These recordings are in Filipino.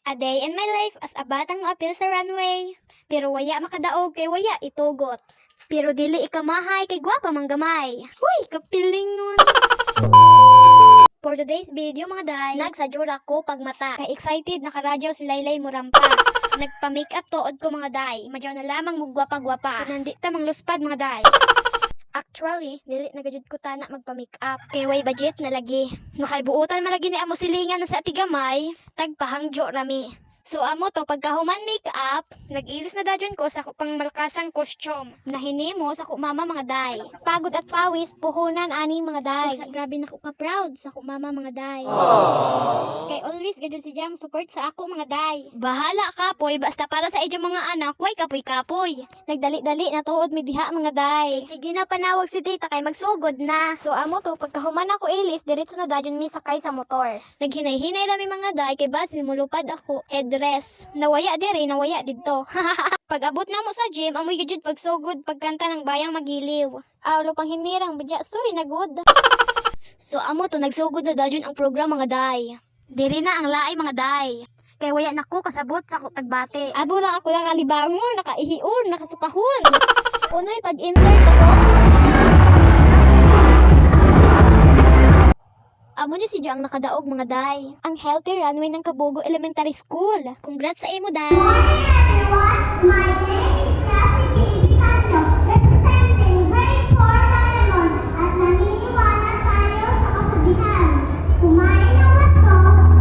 A day in my life as a batang apil sa runway. Pero waya makadaog kay waya itugot. Pero dili ikamahay kay gwapa manggamay. Huy, kapiling nun. For today's video mga day, nagsadyur ako pag mata. Kay excited nakaradyo si Laylay Murampa. Nagpa-makeup tuod ko mga day. Madyaw na lamang mugwapa-gwapa. So nandita mang luspad mga day. Actually, dili nagajud ko tana magpa-makeup. Kay way budget na lagi. Nakaibuutan malagi ni amo silingan na sa atigamay. Tagpahangjo rami. So amo to pagkahuman makeup, nag-ilis na dadyon ko sa pang malakasang costume. Nahinimo sa ko mama mga day. Pagod at pawis puhunan ani mga day. Sa grabe na ko ka proud sa ko mama mga day. Kay always gadyo si Jam support sa ako mga day. Bahala ka poy basta para sa inyong mga anak, way kapoy-kapoy. Nagdali-dali na tuod mi diha mga day. Sige na panawag si tita kay magsugod na. So amo to pagkahuman ako ilis diretso na dadyon mi sakay sa motor. Naghinay-hinay rami mga day kay basin mulupad ako dress. Nawaya dire, nawaya didto. Pag abot na mo sa gym, amoy gajud pagsugod pagkanta ng bayang magiliw. Awlo pang hinirang badya, sorry na good. So amo to nagsugod na dadyon ang program mga day. Diri na ang laay mga day. Kay waya nako kasabot sa tagbate. Abo lang ako lang alibangon, nakaihion, nakasukahon. Unoy pag-enter to ko. Amo ni si Jo ang nakadaog mga day. Ang healthy runway ng Kabugo Elementary School. Congrats sa imo day. Good morning everyone. My name is Cassie Sandro, representing grade 4 Diamond at naniniwala tayo sa kasabihan. Kumain ng wasto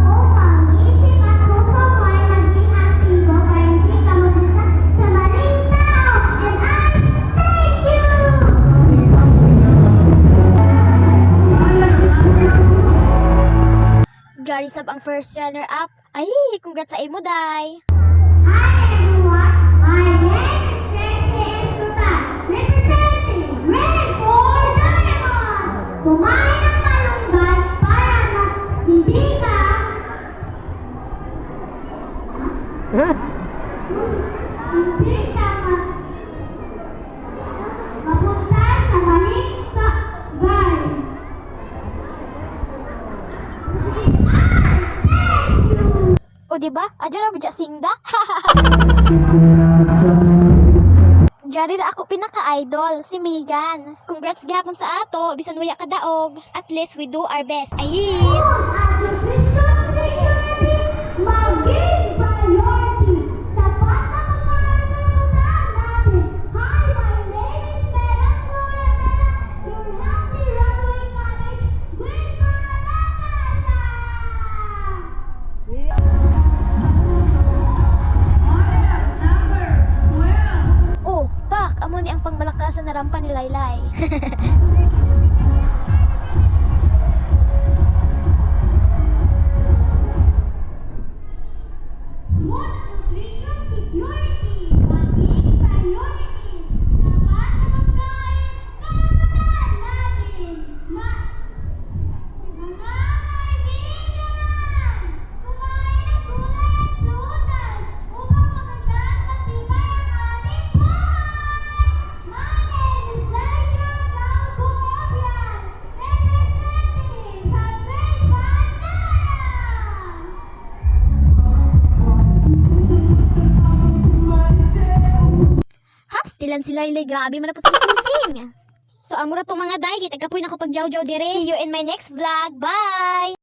upang isip at puso mo ay maging aktibo para hindi ka mabuta sa maling tao. And I thank you! Jarisab ang first runner-up. Ay, congrats sa imo day. Hi everyone, my name is Tracy Estuta, representing grade 4 Diamond. Kumain ng malunggay para hindi ka mapunta sa maling gay. O diba? Adyo na badya singda. Jari ra ako pinaka-idol, si Megan. Congrats gihapon sa ato, bisan waya kadaog. At least we do our best. Ayi! Artificial security, maging priority. Sapat na pagkakaroon natin. Hi, my name is Megan Floriatana, your healthy runway college with Malakasha. Oh, pak! Amo ni ang pangmalakasan na rampa ni Laylay. Nutrition security, maging priority. Sapat na pagkain, karapatan natin. Mga kaibigan, kumain ng gulay at prutas upang maganda at matibay ang ating buhay. My name is Laisha Dalcomobian, representing Cabrera Bandaran. Ha? Stilan si Laylay. Grabe man na po sa pusing. So, amo na to mga day. Kita kapoy na ko pag-jaw-jaw dire. See you in my next vlog. Bye!